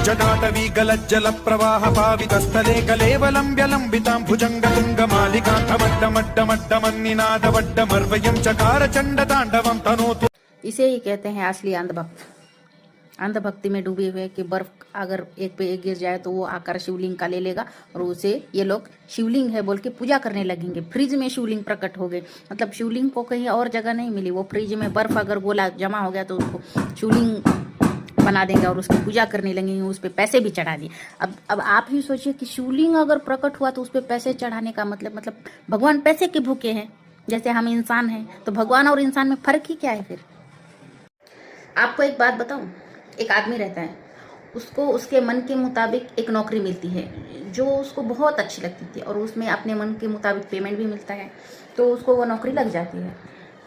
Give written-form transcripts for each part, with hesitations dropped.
जटाटवी गलज्जल प्रवाह पावितस्थले कलेवलम्ब्यलम्बितां भुजङ्गतुङ्गमालिकान्तमड्डमड्डमड्डमन्निनादवड्डमर्वयं चकार चण्डताण्डवं तनोतु। इसे ही कहते हैं असली अंधभक्त। अंधभक्ति में डूबे हुए कि बर्फ अगर एक पे एक गिर जाए तो वो आकर शिवलिंग का ले लेगा और उसे ये लोग शिवलिंग है बोल के पूजा करने लगेंगे। फ्रिज में शिवलिंग प्रकट हो गए, मतलब शिवलिंग को कहीं और जगह नहीं मिली, वो फ्रिज में बर्फ अगर गोला जमा हो गया तो उसको शिवलिंग बना देंगे और उसकी पूजा करने लगेंगे, उस पर पैसे भी चढ़ा दिए। अब आप ही सोचिए कि शिवलिंग अगर प्रकट हुआ तो उस पर पैसे चढ़ाने का मतलब भगवान पैसे के भूखे हैं, जैसे हम इंसान हैं, तो भगवान और इंसान में फर्क ही क्या है फिर। आपको एक बात बताऊं, एक आदमी रहता है, उसको उसके मन के मुताबिक एक नौकरी मिलती है जो उसको बहुत अच्छी लगती थी और उसमें अपने मन के मुताबिक पेमेंट भी मिलता है, तो उसको वो नौकरी लग जाती है।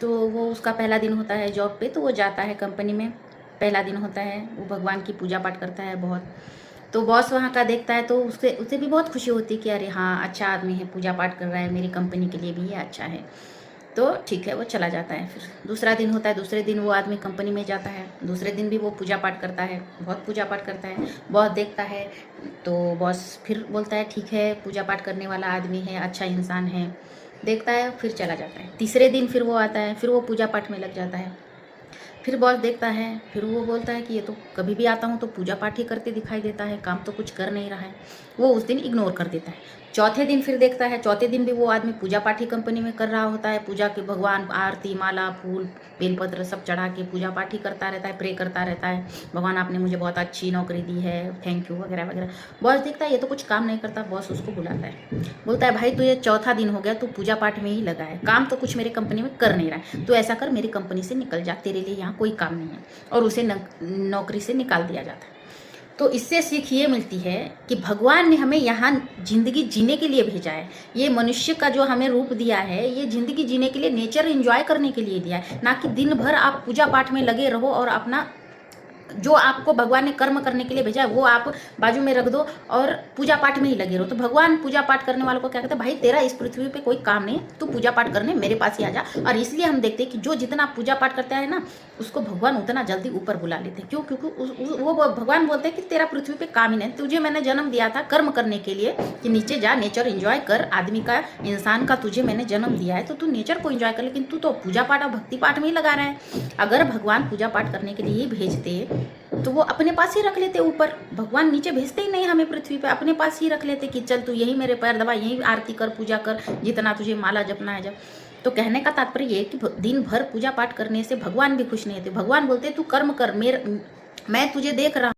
तो वो उसका पहला दिन होता है जॉब पे, तो वो जाता है कंपनी में, पहला दिन होता है, वो भगवान की पूजा पाठ करता है बहुत। तो बॉस वहाँ का देखता है तो उसे भी बहुत खुशी होती है कि अरे हाँ, अच्छा आदमी है, पूजा पाठ कर रहा है, मेरी कंपनी के लिए भी ये अच्छा है, तो ठीक है, वो चला जाता है। फिर दूसरा दिन होता है, दूसरे दिन वो आदमी कंपनी में जाता है, दूसरे दिन भी वो पूजा पाठ करता है, बहुत पूजा पाठ करता है, बॉस देखता है तो बॉस फिर बोलता है ठीक है, पूजा पाठ करने वाला आदमी है, अच्छा इंसान है, देखता है, फिर चला जाता है। तीसरे दिन फिर वो आता है, फिर वो पूजा पाठ में लग जाता है, फिर बॉस देखता है, फिर वो बोलता है कि ये तो कभी भी आता हूँ तो पूजा पाठ ही करते दिखाई देता है, काम तो कुछ कर नहीं रहा है, वो उस दिन इग्नोर कर देता है। चौथे दिन फिर देखता है, चौथे दिन भी वो आदमी पूजा पाठ ही कंपनी में कर रहा होता है, पूजा के भगवान आरती माला फूल बेलपत्र सब चढ़ा के पूजा पाठ ही करता रहता है, प्रे करता रहता है, भगवान आपने मुझे बहुत अच्छी नौकरी दी है, थैंक यू वगैरह वगैरह। बॉस देखता है ये तो कुछ काम नहीं करता, बॉस उसको बुलाता है, बोलता है भाई, तो ये चौथा दिन हो गया, तू पूजा पाठ में ही लगा है, काम तो कुछ मेरे कंपनी में कर नहीं रहा है, तो ऐसा कर मेरी कंपनी से निकल जा, तेरे लिए यहाँ कोई काम नहीं है, और उसे नौकरी से निकाल दिया जाता है। तो इससे सीख ये मिलती है कि भगवान ने हमें यहाँ जिंदगी जीने के लिए भेजा है, ये मनुष्य का जो हमें रूप दिया है, ये जिंदगी जीने के लिए, नेचर एंजॉय करने के लिए दिया है, ना कि दिन भर आप पूजा पाठ में लगे रहो और अपना जो आपको भगवान ने कर्म करने के लिए भेजा है वो आप बाजू में रख दो और पूजा पाठ में ही लगे रहो। तो भगवान पूजा पाठ करने वालों को क्या कहते हैं, भाई तेरा इस पृथ्वी पे कोई काम नहीं, तू पूजा पाठ करने मेरे पास ही आ जा। और इसलिए हम देखते हैं कि जो जितना पूजा पाठ करता है ना, उसको भगवान उतना जल्दी ऊपर बुला लेते हैं। क्यों? क्योंकि वो भगवान बोलते हैं कि तेरा पृथ्वी पे काम ही नहीं, तुझे मैंने जन्म दिया था कर्म करने के लिए, कि नीचे जा, नेचर एंजॉय कर, आदमी का, इंसान का तुझे मैंने जन्म दिया है, तो तू नेचर को एंजॉय कर, लेकिन तू तो पूजा पाठ और भक्ति पाठ में ही लगा रहा है। अगर भगवान पूजा पाठ करने के लिए ही भेजते तो वो अपने पास ही रख लेते ऊपर, भगवान नीचे भेजते ही नहीं हमें पृथ्वी पे, अपने पास ही रख लेते कि चल तू यही मेरे पैर दबा, यही आरती कर, पूजा कर, जितना तुझे माला जपना है जब। तो कहने का तात्पर्य ये कि दिन भर पूजा पाठ करने से भगवान भी खुश नहीं होते, भगवान बोलते तू कर्म कर, मैं तुझे देख रहा